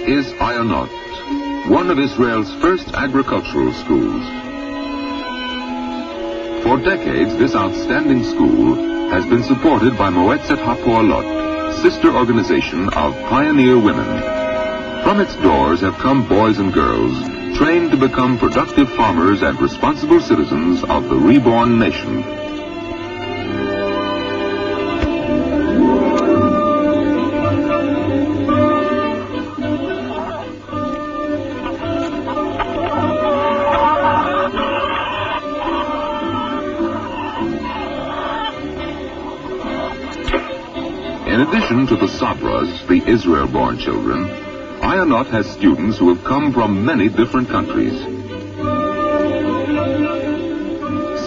is Ayanot, one of Israel's first agricultural schools. For decades, this outstanding school has been supported by Mאות sister organization of pioneer women. From its doors have come boys and girls trained to become productive farmers and responsible citizens of the reborn nation. In addition to the Sabras, the Israel-born children, Ayanot has students who have come from many different countries.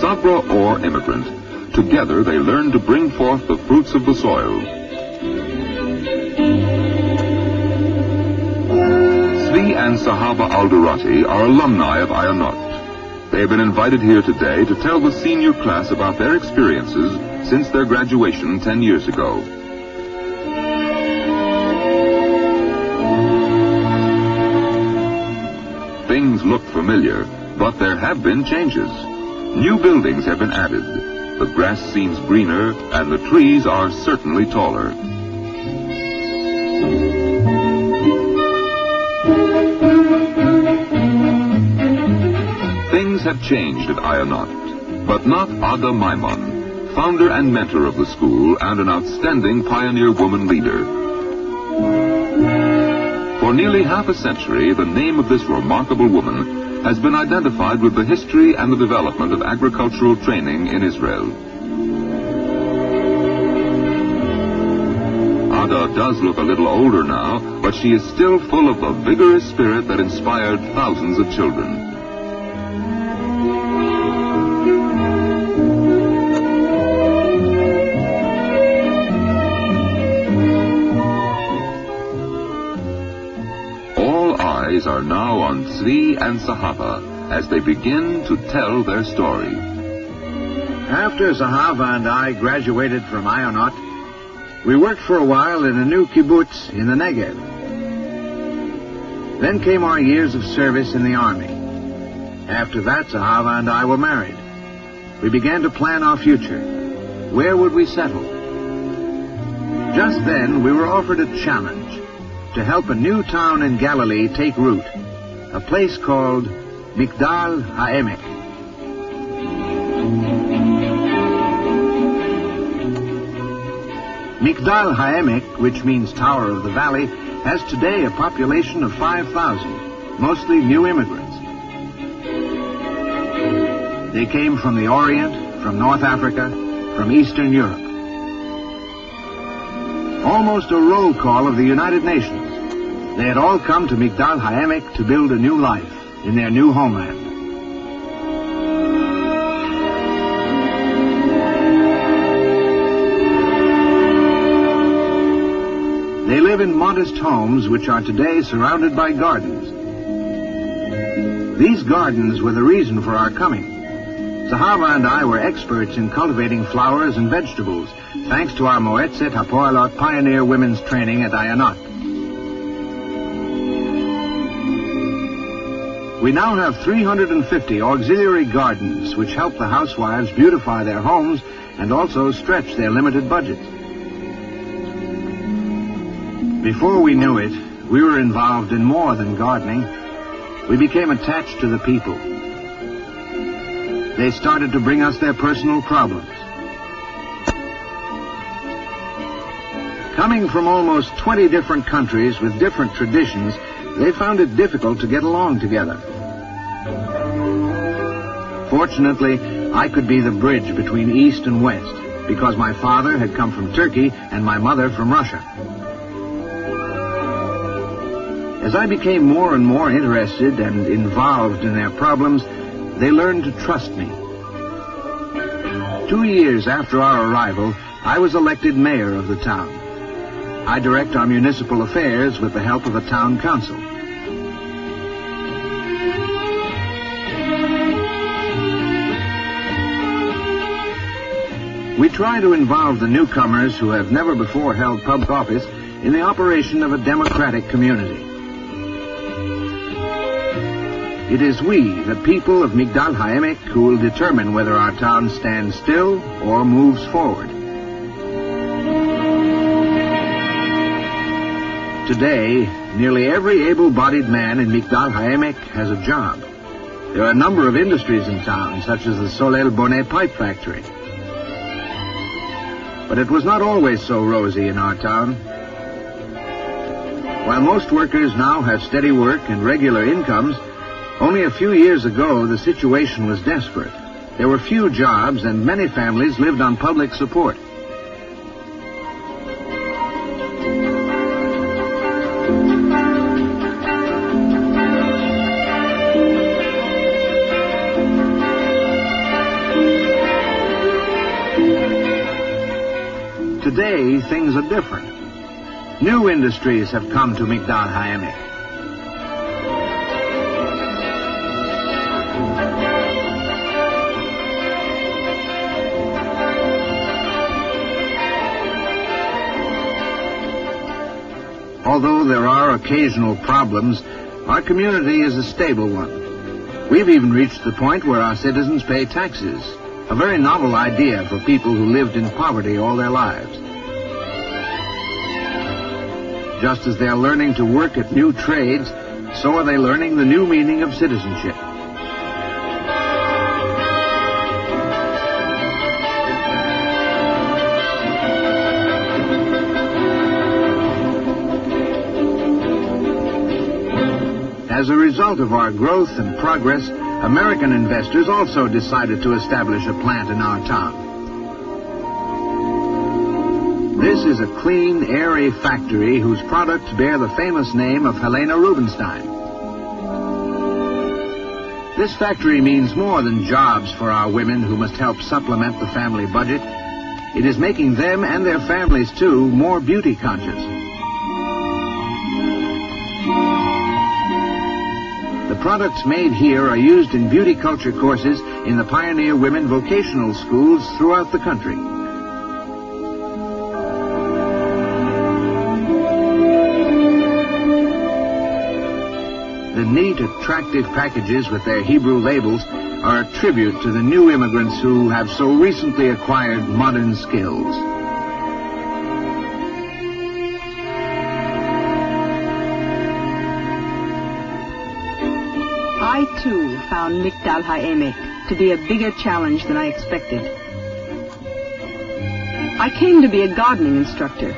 Sabra or immigrant, together they learn to bring forth the fruits of the soil. Zvi and Sahaba Al-Durati are alumni of Ayanot. They have been invited here today to tell the senior class about their experiences since their graduation 10 years ago. Things look familiar, but there have been changes. New buildings have been added. The grass seems greener, and the trees are certainly taller. Things have changed at Ayanot, but not Ada Maimon, founder and mentor of the school and an outstanding pioneer woman leader. For nearly half a century, the name of this remarkable woman has been identified with the history and the development of agricultural training in Israel. Ada does look a little older now, but she is still full of the vigorous spirit that inspired thousands of children. Are now on Zvi and Sahaba as they begin to tell their story. After Sahaba and I graduated from Ayanot, we worked for a while in a new kibbutz in the Negev. Then came our years of service in the army. After that, Sahaba and I were married. We began to plan our future. Where would we settle? Just then, we were offered a challenge to help a new town in Galilee take root, a place called Migdal Ha'emek. Migdal Ha'emek, which means Tower of the Valley, has today a population of 5,000, mostly new immigrants. They came from the Orient, from North Africa, from Eastern Europe. Almost a roll call of the United Nations. They had all come to Migdal Ha'emek to build a new life in their new homeland. They live in modest homes which are today surrounded by gardens. These gardens were the reason for our coming. Sahaba and I were experts in cultivating flowers and vegetables, thanks to our Mאות pioneer women's training at Ayanot. We now have 350 auxiliary gardens which help the housewives beautify their homes and also stretch their limited budgets. Before we knew it, we were involved in more than gardening. We became attached to the people. They started to bring us their personal problems. Coming from almost 20 different countries with different traditions, they found it difficult to get along together. Fortunately, I could be the bridge between East and West, because my father had come from Turkey and my mother from Russia. As I became more and more interested and involved in their problems, they learned to trust me. 2 years after our arrival, I was elected mayor of the town. I direct our municipal affairs with the help of a town council. We try to involve the newcomers who have never before held public office in the operation of a democratic community. It is we, the people of Migdal Ha'emek, who will determine whether our town stands still or moves forward. Today, nearly every able-bodied man in Migdal Ha'emek has a job. There are a number of industries in town, such as the Solel Bonnet pipe factory. But it was not always so rosy in our town. While most workers now have steady work and regular incomes, only a few years ago the situation was desperate. There were few jobs and many families lived on public support. Today, things are different. New industries have come to Migdal Ha'emek. Although there are occasional problems, our community is a stable one. We've even reached the point where our citizens pay taxes, a very novel idea for people who lived in poverty all their lives. Just as they're learning to work at new trades, so are they learning the new meaning of citizenship. As a result of our growth and progress, American investors also decided to establish a plant in our town. This is a clean, airy factory whose products bear the famous name of Helena Rubinstein. This factory means more than jobs for our women who must help supplement the family budget. It is making them and their families, too, more beauty conscious. The products made here are used in beauty culture courses in the Pioneer Women vocational schools throughout the country. The neat, attractive packages with their Hebrew labels are a tribute to the new immigrants who have so recently acquired modern skills. I, too, found Migdal Ha'emek to be a bigger challenge than I expected. I came to be a gardening instructor,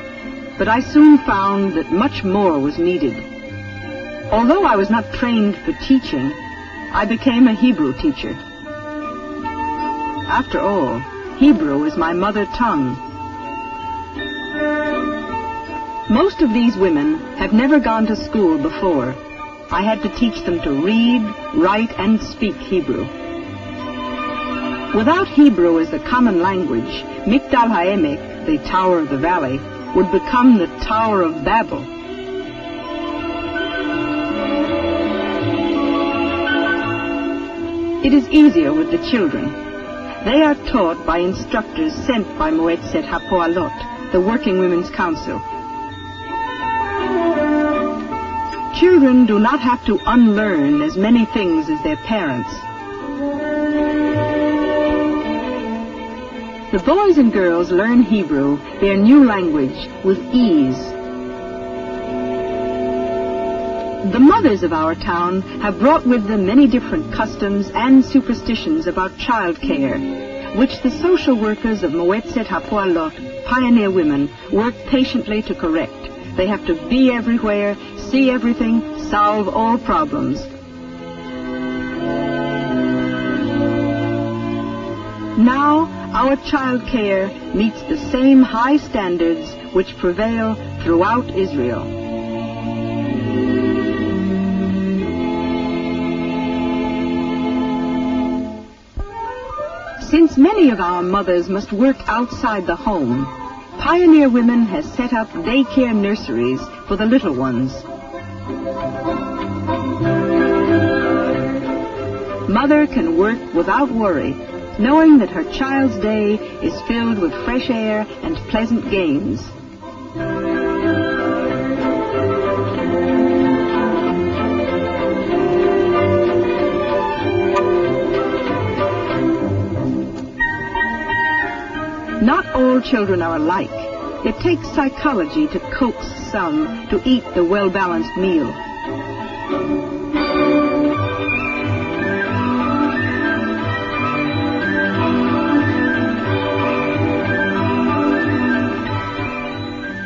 but I soon found that much more was needed. Although I was not trained for teaching, I became a Hebrew teacher. After all, Hebrew is my mother tongue. Most of these women have never gone to school before. I had to teach them to read, write, and speak Hebrew. Without Hebrew as the common language, Migdal Ha'emek, the Tower of the Valley, would become the Tower of Babel. It is easier with the children. They are taught by instructors sent by Mået Ha'poalot, the Working Women's Council. Children do not have to unlearn as many things as their parents. The boys and girls learn Hebrew, their new language, with ease. The mothers of our town have brought with them many different customs and superstitions about child care, which the social workers of Mået Ha'poalot, pioneer women, work patiently to correct. They have to be everywhere, see everything, solve all problems. Now, our child care meets the same high standards which prevail throughout Israel. Since many of our mothers must work outside the home, Pioneer Women has set up daycare nurseries for the little ones. Mother can work without worry, knowing that her child's day is filled with fresh air and pleasant games. Not all children are alike. It takes psychology to coax some to eat the well-balanced meal.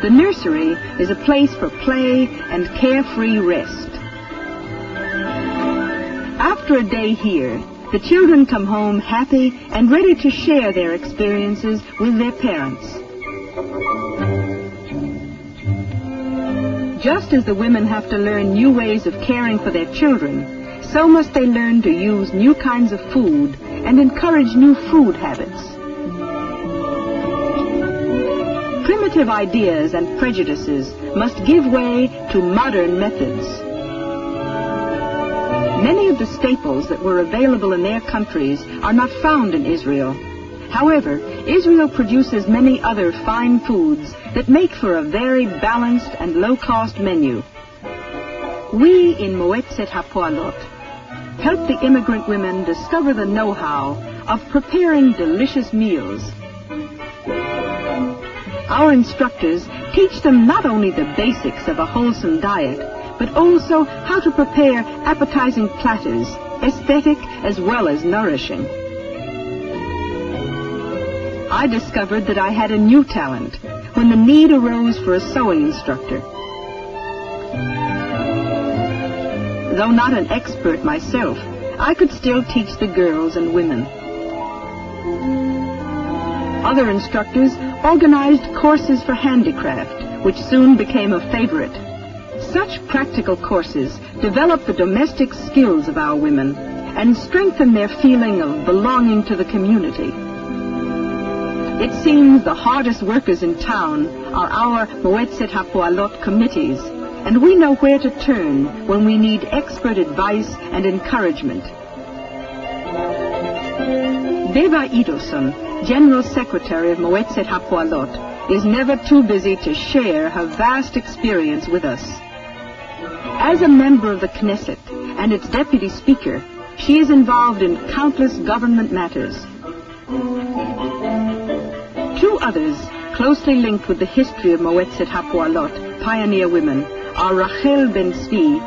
The nursery is a place for play and carefree rest. After a day here, the children come home happy and ready to share their experiences with their parents. Just as the women have to learn new ways of caring for their children, so must they learn to use new kinds of food and encourage new food habits. Primitive ideas and prejudices must give way to modern methods. Many of the staples that were available in their countries are not found in Israel. However, Israel produces many other fine foods that make for a very balanced and low-cost menu. We in Moetzet HaPoalot help the immigrant women discover the know-how of preparing delicious meals. Our instructors teach them not only the basics of a wholesome diet, but also how to prepare appetizing platters, aesthetic as well as nourishing. I discovered that I had a new talent when the need arose for a sewing instructor. Though not an expert myself, I could still teach the girls and women. Other instructors organized courses for handicraft, which soon became a favorite. Such practical courses develop the domestic skills of our women and strengthen their feeling of belonging to the community. It seems the hardest workers in town are our Moetzet HaPoalot committees, and we know where to turn when we need expert advice and encouragement. Beba Idoson, General Secretary of Moetzet HaPoalot, is never too busy to share her vast experience with us. As a member of the Knesset and its deputy speaker, she is involved in countless government matters. Two others closely linked with the history of Moetzet HaPoalot, pioneer women, are Rachel Ben-Zvi,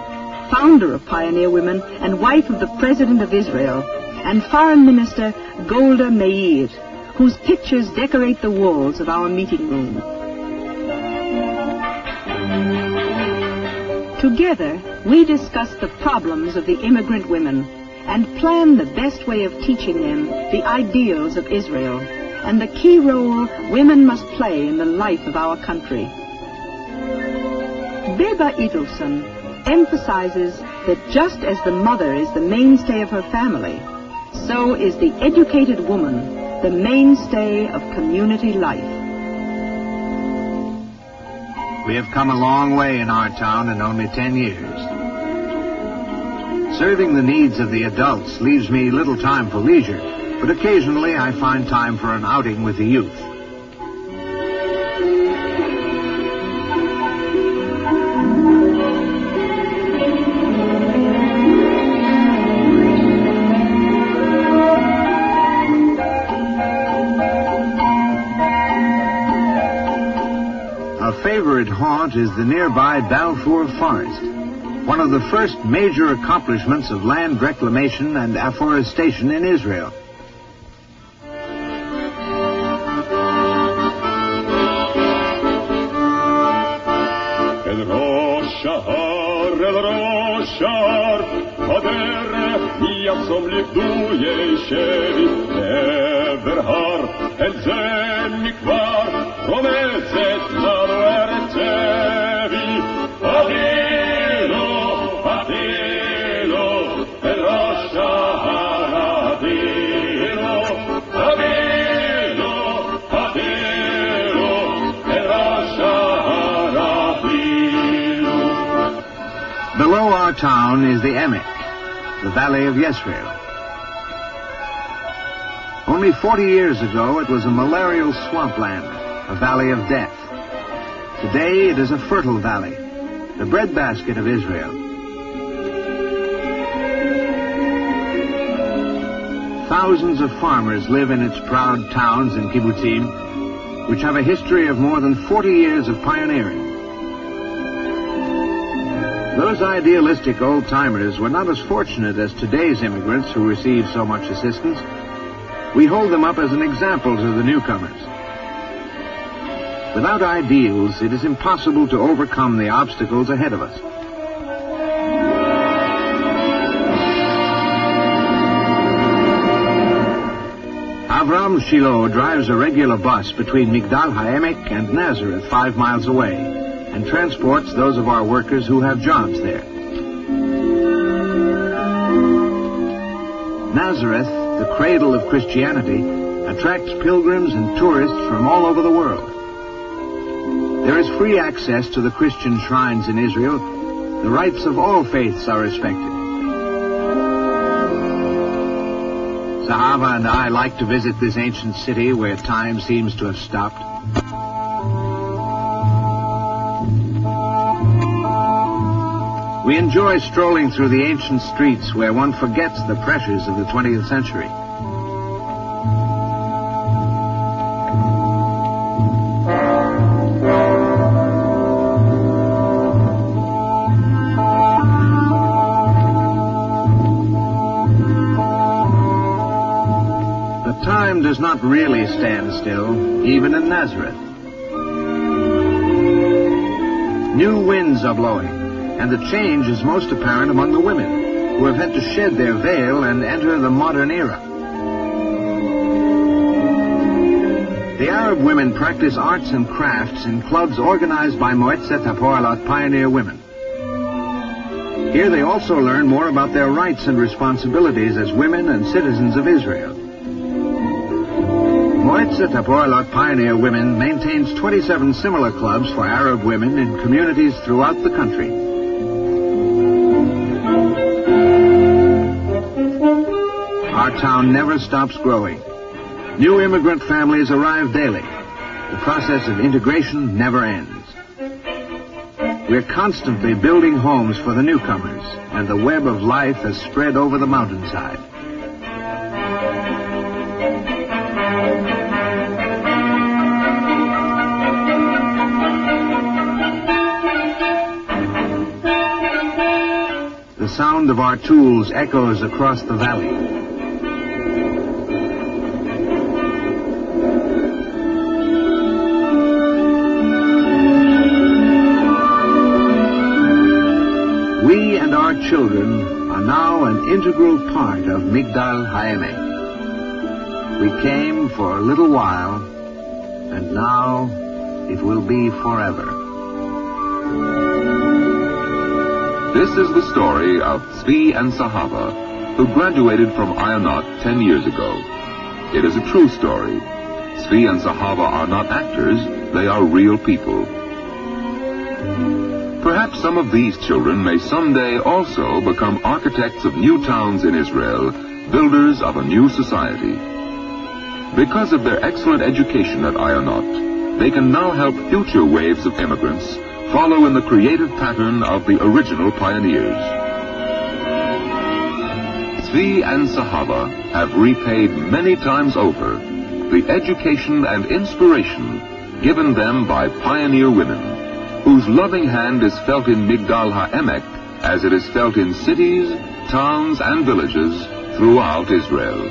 founder of Pioneer Women and wife of the President of Israel, and Foreign Minister Golda Meir, whose pictures decorate the walls of our meeting room. Together, we discuss the problems of the immigrant women and plan the best way of teaching them the ideals of Israel and the key role women must play in the life of our country. Beba Idelson emphasizes that just as the mother is the mainstay of her family, so is the educated woman the mainstay of community life. We have come a long way in our town in only 10 years. Serving the needs of the adults leaves me little time for leisure, but occasionally I find time for an outing with the youth. A favorite haunt is the nearby Balfour Forest, one of the first major accomplishments of land reclamation and afforestation in Israel. Below our town is the העמק, the valley of Yisrael. Only 40 years ago, it was a malarial swampland, a valley of death. Today, it is a fertile valley, the breadbasket of Israel. Thousands of farmers live in its proud towns and kibbutzim, which have a history of more than 40 years of pioneering. Those idealistic old-timers were not as fortunate as today's immigrants who receive so much assistance. We hold them up as an example to the newcomers. Without ideals, it is impossible to overcome the obstacles ahead of us. Avram Shiloh drives a regular bus between Migdal Ha'emek and Nazareth 5 miles away, and transports those of our workers who have jobs there. Nazareth, the cradle of Christianity, attracts pilgrims and tourists from all over the world. There is free access to the Christian shrines in Israel. The rights of all faiths are respected. Sahaba and I like to visit this ancient city where time seems to have stopped. We enjoy strolling through the ancient streets where one forgets the pressures of the 20th century. Time does not really stand still, even in Nazareth. New winds are blowing, and the change is most apparent among the women, who have had to shed their veil and enter the modern era. The Arab women practice arts and crafts in clubs organized by Moetzet HaPoalot pioneer women. Here they also learn more about their rights and responsibilities as women and citizens of Israel. Moetzet HaPoalot pioneer women maintains 27 similar clubs for Arab women in communities throughout the country. Our town never stops growing. New immigrant families arrive daily. The process of integration never ends. We're constantly building homes for the newcomers, and the web of life has spread over the mountainside. The sound of our tools echoes across the valley. We and our children are now an integral part of Migdal Ha'emek. We came for a little while, and now it will be forever. This is the story of Tzvi and Sahaba, who graduated from Ayanot 10 years ago. It is a true story. Tzvi and Sahaba are not actors, they are real people. Perhaps some of these children may someday also become architects of new towns in Israel, builders of a new society. Because of their excellent education at Ayanot, they can now help future waves of immigrants follow in the creative pattern of the original pioneers. Tzvi and Sahaba have repaid many times over the education and inspiration given them by pioneer women, whose loving hand is felt in Migdal Ha'emek as it is felt in cities, towns, and villages throughout Israel.